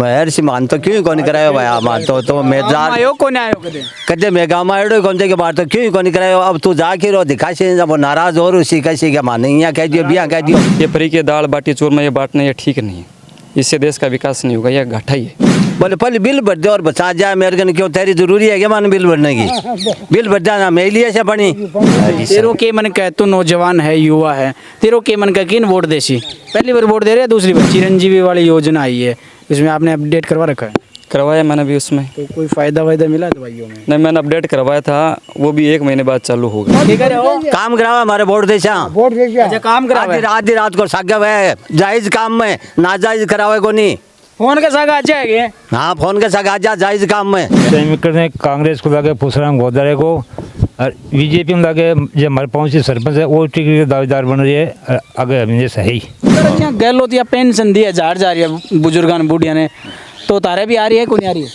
महर मान तो क्यों कोनी करायो भाई मार तो मेजार आयो कोने आयो कदे कदे मैं गाँव आयो कौन के बार तो क्यों कोनी करायो। अब तू जाके रो दिखा से जब नाराज हो उसी कैसे क्या माने यहाँ कह दियो बिया कह दियो। ये फ्री के दाल बाटी चूरमा ये बांटना ये ठीक नहीं है, इससे देश का विकास नहीं होगा, यह घाटा ही है। बोले पहले बिल भर दे और बचा जाए मेरे कन क्यों तेरी जरूरी है क्या मान बिल भरने की। बिल भर जाना मेरे लिए से बनी तेरो के मन कह तू नौजवान है युवा है तेरो के मन का किन वोट देसी पहली बार वोट दे रहे हैं दूसरी बार चिरंजीवी वाली योजना आई है इसमें आपने अपडेट करवा रखा है। करवाया मैंने भी उसमें तो कोई फायदा वायदा मिला दवाइयों में? नहीं, मैंने अपडेट करवाया था, वो भी 1 महीने बाद चालू होगा। काम करावा हमारे वोट देशा अच्छा काम करा आधी रात को सागव है जायज काम में नाजायज करावे को नहीं। फोन के साथ आ जाएंगे। हाँ फोन के साथ आ जा जायज काम में ने कांग्रेस को लगे पुष्पराम गोदारे को और बीजेपी में लगे जो हमारे पहुंची सरपंच है वो टिकट के दावेदार बन रही है आगे हमने सही गहलोत या पेंशन दी है जा रही है बुजुर्गान बूढ़िया ने तो तारे भी आ रही है कौन आ रही है?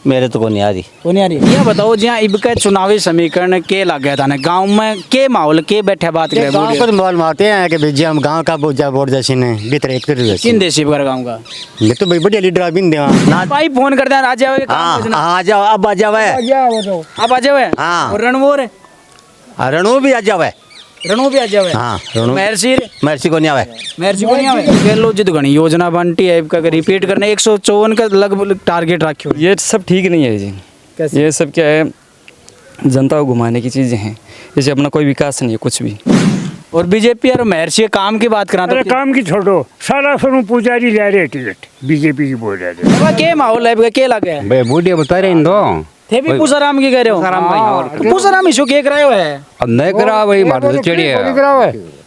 मेरे तो को नहीं आ रही कौन आ रही है? ये बताओ जहाँ इब का चुनावी समीकरण के लग गया था ना गाँव में के माहौल के बैठे बात कर गाँव पर माहौल मारते हैं कि भाई हम गाँव का बोझा वोट जैसी ने भीतर एक किन देशी पर गाँव का ये तो भाई बढ़िया लीडर बिन दे भाई फोन करते हैं आ जाओ आ जाओ अब आ जाओ अब आ जाओ हाँ। और रणवोर है रणू भी आ जाओ रणू भी आ जाओ हाँ रणू महर्षि को नहीं आवे महर्षि को नहीं आवे गहलोत जी तो घनी योजना बनती है का रिपीट करने 154 का लगभग टारगेट रखे ये सब ठीक नहीं है जी। ये सब क्या है, जनता को घुमाने की चीज़ें हैं, जैसे अपना कोई विकास नहीं है कुछ भी। और बीजेपी और महर्षि काम की बात करा अरे काम की छोड़ो सारा सुनो पुजारी ले रहे टिकट बीजेपी की बोल रहे के माहौल है के लगे भाई बूढ़े बता रहे इन दो थे भी पूसाराम की कह रहे हो पूसाराम इशू के करायो है अब नहीं करा भाई मार तो चढ़िए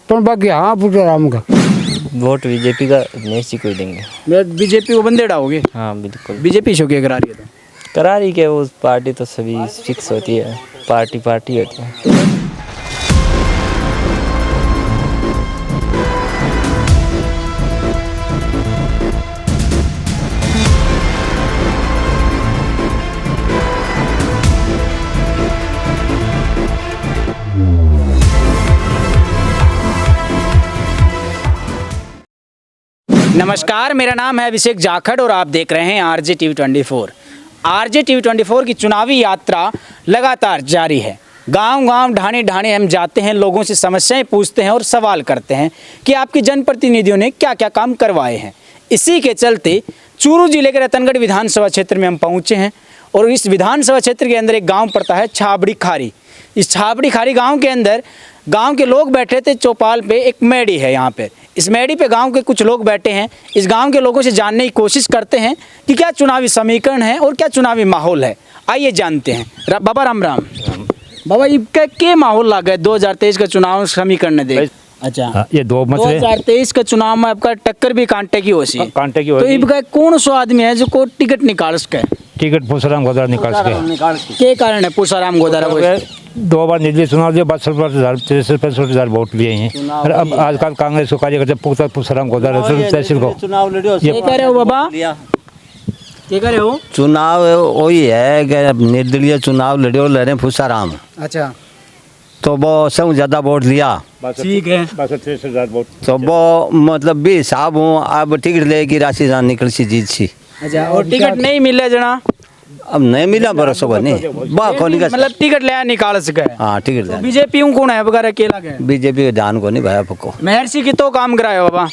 तो बाकी हाँ पुष्पराम का वोट बीजेपी का नहीं कोई देंगे। बीजेपी को बंदे डालोगे? हाँ बिल्कुल। बीजेपी इशू के करा रही है तो करा रही के वो पार्टी तो सभी फिक्स होती है, पार्टी होती है। नमस्कार, मेरा नाम है अभिषेक जाखड़ और आप देख रहे हैं आरजे टीवी 24। आरजे टीवी 24 की चुनावी यात्रा लगातार जारी है। गांव-गांव ढाणे हम जाते हैं, लोगों से समस्याएं पूछते हैं और सवाल करते हैं कि आपके जनप्रतिनिधियों ने क्या क्या काम करवाए हैं। इसी के चलते चूरू जिले के रतनगढ़ विधानसभा क्षेत्र में हम पहुँचे हैं और इस विधानसभा क्षेत्र के अंदर एक गाँव पड़ता है छाबड़ी खारी। इस छाबड़ी खारी गाँव के अंदर गांव के लोग बैठे थे चौपाल पे, एक मेड़ी है यहाँ पे। इस मेड़ी पे गांव के कुछ लोग बैठे हैं। इस गांव के लोगों से जानने की कोशिश करते हैं कि क्या चुनावी समीकरण है और क्या चुनावी माहौल है। आइए जानते हैं। बाबा राम राम। बाबा के माहौल लगा है 2023 का चुनाव समीकरण देख? अच्छा ये 2023 का चुनाव में आपका टक्कर भी कांटे की होती है। तो इनका कौन सा आदमी है जो को टिकट निकाल सके? टिकट पुष्पराम गोदारा निकाल सके। के कारण है पुष्पराम गोदारा को 2 बार निर्दलीय चुनाव दिया 62,000 वोट लिए हैं। और अब आजकल कांग्रेस को कार्यकर्ता पुख्ता पुष्पराम गोदारा तहसील को ये कह रहे हो बाबा, क्या कह रहे हो? चुनाव वही है कि निर्दलीय चुनाव लड़ रहे पुष्पराम। अच्छा तो वो सब ज्यादा वोट लिया, ठीक है। 62,000 वोट तो वो मतलब भी साहब हूँ अब टिकट लेगी राशि जान निकल सी जीत सी। अच्छा और टिकट नहीं मिले जना? अब नहीं मिला भरोसा बनी मतलब टिकट ले निकाल सके। हाँ टिकट तो बीजेपी कौन है वगैरह अकेला के? बीजेपी का ध्यान को नहीं भाया पको। महर्षि की तो काम कराए बाबा?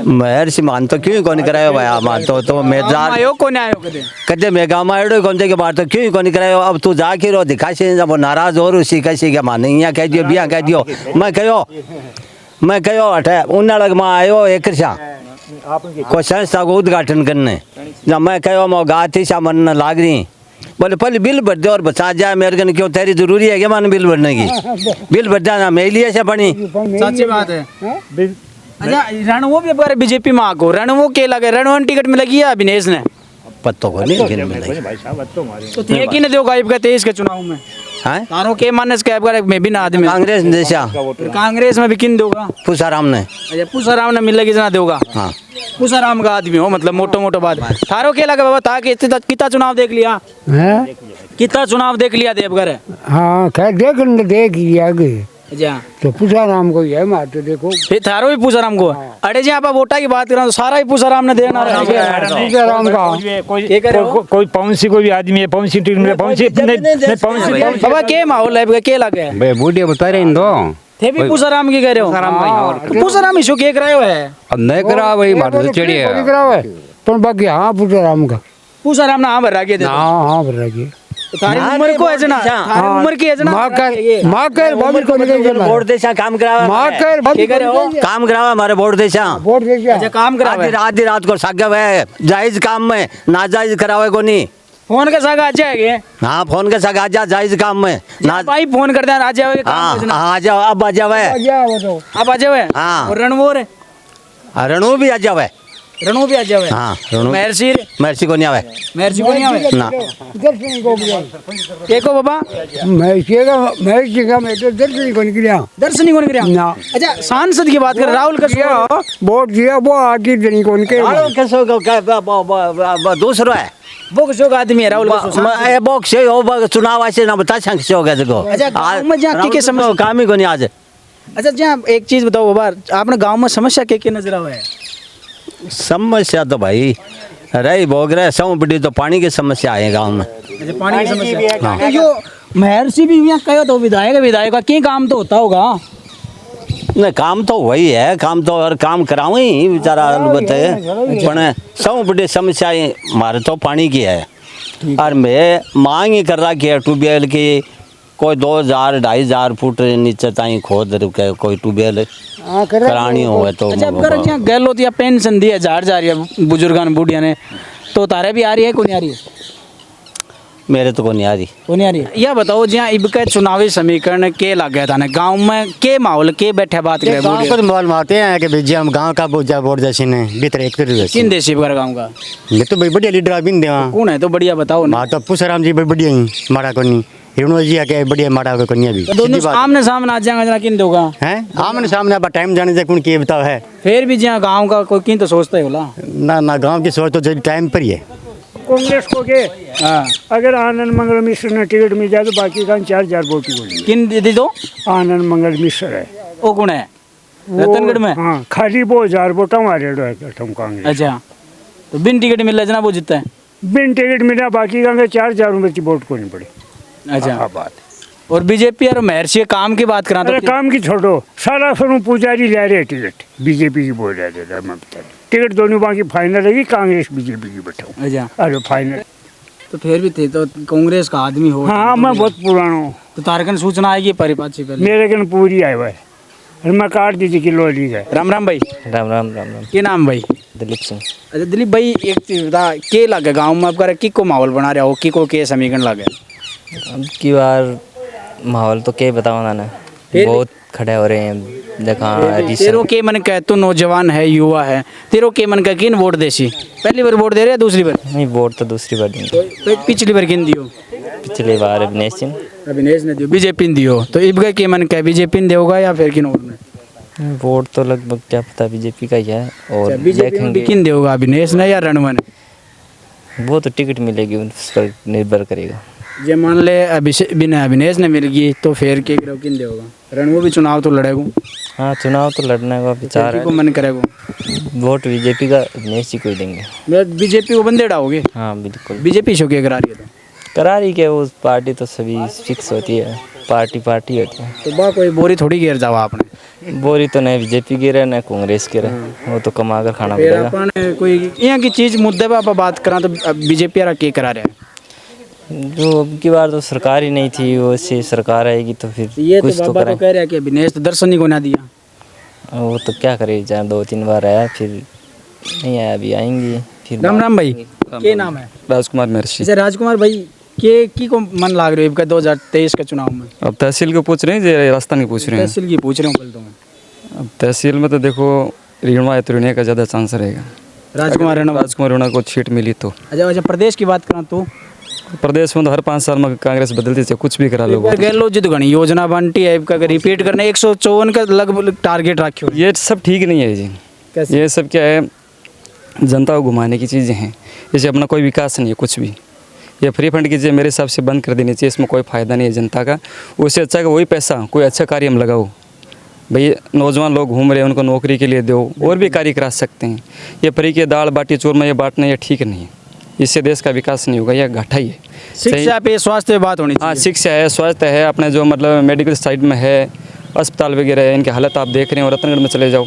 महर्षि मान तो क्यों कौन करायो भाई मार तो मेजार आयो कौन आयो कदे कदे मैं गाँव आयो कौन के बार तो क्यों कौन करायो। अब तू जाके रो दिखा से जब नाराज हो उसी कैसे क्या माने यहाँ कह दियो बिया कह दियो। मैं कहो अठे उन्नालग में आयो एक कोई संस्था को उद्घाटन करने जब मैं कहो मैं गाती सा मन लाग रही। बोले पहले बिल भर दे और बचा जाए मेरे कन क्यों तेरी जरूरी है क्या मान बिल भरने की। बिल भर जाना मेरे लिए से बनी सच्ची बात है। अच्छा रणवो भी अगर बीजेपी में आगो रणवो के लगे रणवन टिकट में लगी है अभिनेश ने पत्तों को नहीं तो ये कि नहीं देगा 23 के चुनाव में तारों के मानस के मैं भी ना आदमी कांग्रेस देशा कांग्रेस में भी किन दोगा? पुष्पराम ने। अच्छा पुष्पराम ने मिलेगी जना दोगा? हाँ पुष्पराम का आदमी हो मतलब मोटो बात। थारो क्या लगा बाबा था कि कितना चुनाव देख लिया? कितना चुनाव देख लिया देवघर? हाँ खैर देख लिया अच्छा तो पूछा राम को ही है मार तो देखो फिर थारो भी पूछा राम को अरे जी आप वोटा की बात करा तो सारा ही पूछा राम ने देना पूछा राम का कोई पवन सिंह कोई भी आदमी है पवन सिंह टिकट मिले पवन सिंह नहीं पवन सिंह बाबा के माहौल है के लगे है भाई बूढ़े बता रहे इन दो थे भी पूछा राम की कह रहे हो पूछा राम इशू के करायो है अब नहीं करा भाई मार तो चढ़ी है तो बाकी हाँ पूछा राम का पूछा राम ना हाँ भर रखे थे हाँ हाँ भर रखिए थारी उम्र को है ना थारी उम्र की है ना माँ कर बाबू को निकल वोट देशा काम करावा माँ कर के करे हो काम करावा हमारे वोट देशा वोट दे अच्छा काम करा आधी रात को सागव है जायज काम में नाजायज करावे को नहीं फोन के साथ आ जाएंगे हाँ फोन के साथ आ जा जायज काम में ना भाई फोन करते हैं आ जाओगे हाँ आ जाओ अब आ जावे अब आ जाओ हाँ। और रणवोर है रणू भी आ जावे रणू भी आ जाओ हाँ रणू महर्षि महर्षि को नहीं आवे महर्षि को नहीं आवे ना के को बाबा महर्षि का मैं तो दर्शन को निकलिया दर्शनी को निकला ना अच्छा सांसद की बात कर राहुल का वोट दिया वो आगे दिन को उनके दूसरा है वो किसी का आदमी है राहुल का बॉक्स से हो चुनाव ऐसे ना बता संग से हो गया देखो अच्छा गाँव में जहाँ के समस्या काम ही को नहीं आज अच्छा जहाँ एक चीज बताओ बाबा आपने गांव में समस्या के नजर आवा है समस्या तो भाई रही भोग रहे सौ बड़ी तो पानी की समस्या है गांव में अच्छा पानी की समस्या तो जो महर्षि भी यहाँ कहो तो विधायक का क्या काम तो होता होगा नहीं काम तो वही है काम तो और काम कराऊं ही बेचारा बताए पण सौ बड़ी समस्या हमारे तो पानी की है और मैं मांग ही कर रहा कि ट्यूबवेल की कोई 2000-2500 फुट नीचे ताई खोद के कोई ट्यूबवेल करानी हो तो अच्छा अब कर यहाँ गहलोत या पेंशन दी है जार जा रही है बुजुर्गों ने बूढ़िया ने तो तारे भी आ रही है कौन आ रही है मेरे तो को नहीं आ रही कौन आ रही है यह बताओ जहाँ इब का चुनावी समीकरण के लग गया था ना गाँव में के माहौल के बैठे बात करे गाँव को तो माहौल मारते हैं कि भाई जी हम गाँव का वोट जैसे ने भीतर एक किन देशी वगैरह गाँव का ये तो भाई बढ़िया लीडर अभी देवा कौन है तो बढ़िया बताओ ना माँ तो पुष्पराम जी भाई बढ़िया ही मारा को नहीं हिरणो जी आके बढ़िया मारा को नहीं अभी तो दोनों आमने सामने आ जाएंगे जना किन दोगा हैं आमने सामने अब टाइम जाने से कौन के बताओ है फिर भी जहाँ गाँव का कोई किन तो सोचता ही होला ना गाँव की सोच तो टाइम पर ही है कांग्रेस को के अगर आनंद मंगल मिश्र ने टिकट मिल जाए तो बाकी का 4000 वोट ही किन दीदी दो आनंद मंगल मिश्र है वो कौन है रतनगढ़ में हाँ खाली वो 1000 वोट हमारे कांग्रेस अच्छा तो बिन टिकट मिल रहा जना वो जीतता है बिन टिकट मिला बाकी का 4000 रुपये की वोट को नहीं पड़े अच्छा बात और बीजेपी और महर्षि काम की बात करा अरे तो काम की छोड़ो सारा फिर पुजारी ले रहे टिकट बीजेपी की बोल रहे थे मैं बता टिकट दोनों बाकी फाइनल रहेगी कांग्रेस बीजेपी की बैठा अच्छा अरे फाइनल तो फिर भी थे तो कांग्रेस का आदमी हो हाँ मैं बहुत पुराना हूँ तो तारकन सूचना आएगी परिपाटी पहले मेरे कन पूरी आए हुआ है अरे मैं काट दीजिए किलो ली है राम राम भाई राम राम राम राम क्या नाम भाई दिलीप सिंह अच्छा दिलीप भाई एक चीज बता के लगे गाँव में आपका की को माहौल बना रहा हो की को के समीकरण लगे अब की बार माहौल तो क्या बताओ ना बहुत खड़े हो रहे हैं देखा तेरो के मन का तू नौजवान है युवा है तेरो के मन का किन वोट देसी पहली बार वोट दे रहे दूसरी बार नहीं वोट तो दूसरी बार देंगे तो पिछली बार किन दियो पिछली बार अविनेश सिंह अविनेश ने दियो बीजेपी ने दियो तो इब के मन का बीजेपी ने देगा या फिर किन और ने वोट तो लगभग क्या पता बीजेपी का ही है और बीजेपी में भी किन देगा अविनेश ने या रणवन वो तो टिकट मिलेगी उस पर निर्भर करेगा जे मान ले बिना अविनेश ने मिल गई तो फिर के करो किन देगा रणवो भी चुनाव तो लड़ेगा हाँ चुनाव तो लड़ने का विचार को है मन करेगा वोट बीजेपी का अविनेश जी को ही देंगे बीजेपी को बंदे डालोगे हाँ बिल्कुल बीजेपी शो के करा रही है करा रही के उस पार्टी तो सभी फिक्स होती है पार्टी होती है तो बा कोई बोरी थोड़ी गिर जावा आपने बोरी तो नहीं बीजेपी की रहे न कांग्रेस की रहे वो तो कमा कर खाना फिर पड़ेगा अपन कोई यहाँ की चीज मुद्दे पर आप बात करा तो बीजेपी वाला के करा रहे हैं जो अब की बार तो सरकार ही नहीं थी वैसे सरकार आएगी तो फिर ये कुछ तो तो बाबा करें तो कह रहा है कि अविनेश तो दर्शन ही को ना दिया वो तो क्या करे जहाँ 2-3 बार आया फिर नहीं आया अभी आएंगी फिर राम राम भाई क्या नाम है राजकुमार महर्षि अच्छा राजकुमार भाई के की को मन लाग रही है 2023 के चुनाव में अब तहसील को पूछ रहे हैं या राजस्थान की पूछ रहे हैं तहसील की पूछ रहा हूँ कल तो मैं अब तहसील में तो देखो रीणवा या तुरनिया का ज़्यादा चांस रहेगा राजकुमार रणवा राजकुमार रणवा को सीट मिली तो अच्छा प्रदेश की बात करा तो प्रदेश में तो हर 5 साल में कांग्रेस बदलती है कुछ भी करा लो गहलोत जी तो घनी योजना बनती है का रिपीट करने 154 का लगभग टारगेट रखे ये सब ठीक नहीं है जी ये सब क्या है जनता को घुमाने की चीज़ें हैं जैसे अपना कोई विकास नहीं है कुछ भी ये फ्री फंड की चीज़ें मेरे हिसाब से बंद कर देनी चाहिए, इसमें कोई फ़ायदा नहीं है जनता का। उससे अच्छा कि वही पैसा कोई अच्छा कार्य में लगाओ। भाई नौजवान लोग घूम रहे हैं, उनको नौकरी के लिए दो, और भी कार्य करा सकते हैं। ये फ्री के दाल बाटी चूरमा ये बांटना ये ठीक नहीं है, इससे देश का विकास नहीं होगा, यह घाटा ही है। शिक्षा पे स्वास्थ्य पे बात होनी हाँ, चाहिए। शिक्षा है, स्वास्थ्य है, अपने जो मतलब मेडिकल साइड में है, अस्पताल वगैरह है, इनकी हालत आप देख रहे हो। रतनगढ़ में चले जाओ,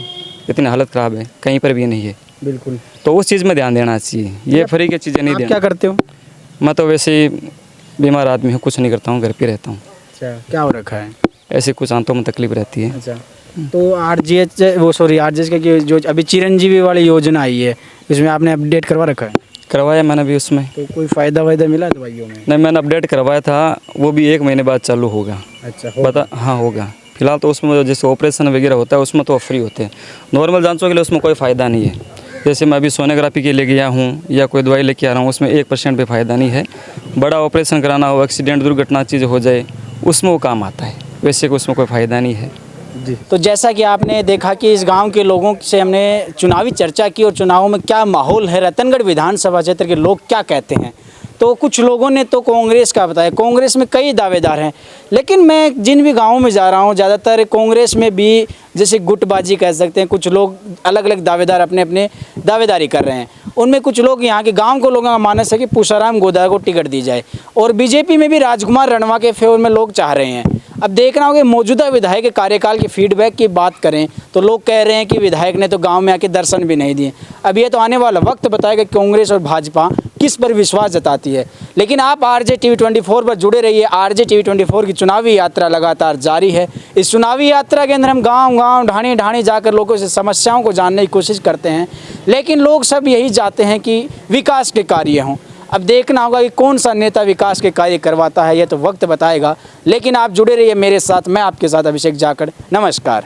इतनी हालत ख़राब है, कहीं पर भी नहीं है। बिल्कुल। तो उस चीज़ में ध्यान देना चाहिए, ये फ्री की चीज़ें नहीं आप देना। क्या करते हो? मैं तो वैसे ही बीमार आदमी हूँ, कुछ नहीं करता हूँ, घर पे रहता हूँ। अच्छा, क्या हो रखा है? ऐसे कुछ आंतों में तकलीफ रहती है। अच्छा, तो आरजीएच आरजीएच का कि जो अभी चिरंजीवी वाली योजना आई है, इसमें आपने अपडेट करवा रखा है? करवाया मैंने भी उसमें। तो कोई फ़ायदा वायदा मिला दवाइयों में? नहीं, मैंने अपडेट करवाया था, वो भी 1 महीने बाद चालू होगा। अच्छा, पता हाँ होगा। फिलहाल तो उसमें जैसे ऑपरेशन वगैरह होता है उसमें तो फ्री होते हैं, नॉर्मल जांचों के लिए उसमें कोई फ़ायदा नहीं है। जैसे मैं अभी सोनोग्राफी के लिए गया हूँ या कोई दवाई लेके आ रहा हूँ, उसमें 1% भी फ़ायदा नहीं है। बड़ा ऑपरेशन कराना हो, एक्सीडेंट दुर्घटना चीज़ हो जाए, उसमें वो काम आता है, वैसे कि उसमें कोई फ़ायदा नहीं है। जी। तो जैसा कि आपने देखा कि इस गांव के लोगों से हमने चुनावी चर्चा की और चुनाव में क्या माहौल है, रतनगढ़ विधानसभा क्षेत्र के लोग क्या कहते हैं, तो कुछ लोगों ने तो कांग्रेस का बताया। कांग्रेस में कई दावेदार हैं, लेकिन मैं जिन भी गांवों में जा रहा हूं, ज़्यादातर कांग्रेस में भी जैसे गुटबाजी कह सकते हैं, कुछ लोग अलग अलग दावेदार अपने अपने दावेदारी कर रहे हैं। उनमें कुछ लोग यहाँ के गांव के लोगों का मानस है कि पूषाराम गोदारा को टिकट दी जाए, और बीजेपी में भी राजकुमार रणवा के फेवर में लोग चाह रहे हैं। अब देखना होगा मौजूदा विधायक के कार्यकाल के फीडबैक की बात करें तो लोग कह रहे हैं कि विधायक ने तो गांव में आके दर्शन भी नहीं दिए। अब ये तो आने वाला वक्त बताएगा कि कांग्रेस और भाजपा किस पर विश्वास जताती है। लेकिन आप आरजे टीवी 24 पर जुड़े रहिए। आरजे टीवी 24 की चुनावी यात्रा लगातार जारी है। इस चुनावी यात्रा के अंदर हम गांव-गांव, ढाणी-ढाणी जाकर लोगों से समस्याओं को जानने की कोशिश करते हैं, लेकिन लोग सब यही चाहते हैं कि विकास के कार्य हों। अब देखना होगा कि कौन सा नेता विकास के कार्य करवाता है, ये तो वक्त बताएगा। लेकिन आप जुड़े रहिए मेरे साथ, मैं आपके साथ अभिषेक जाखड़। नमस्कार।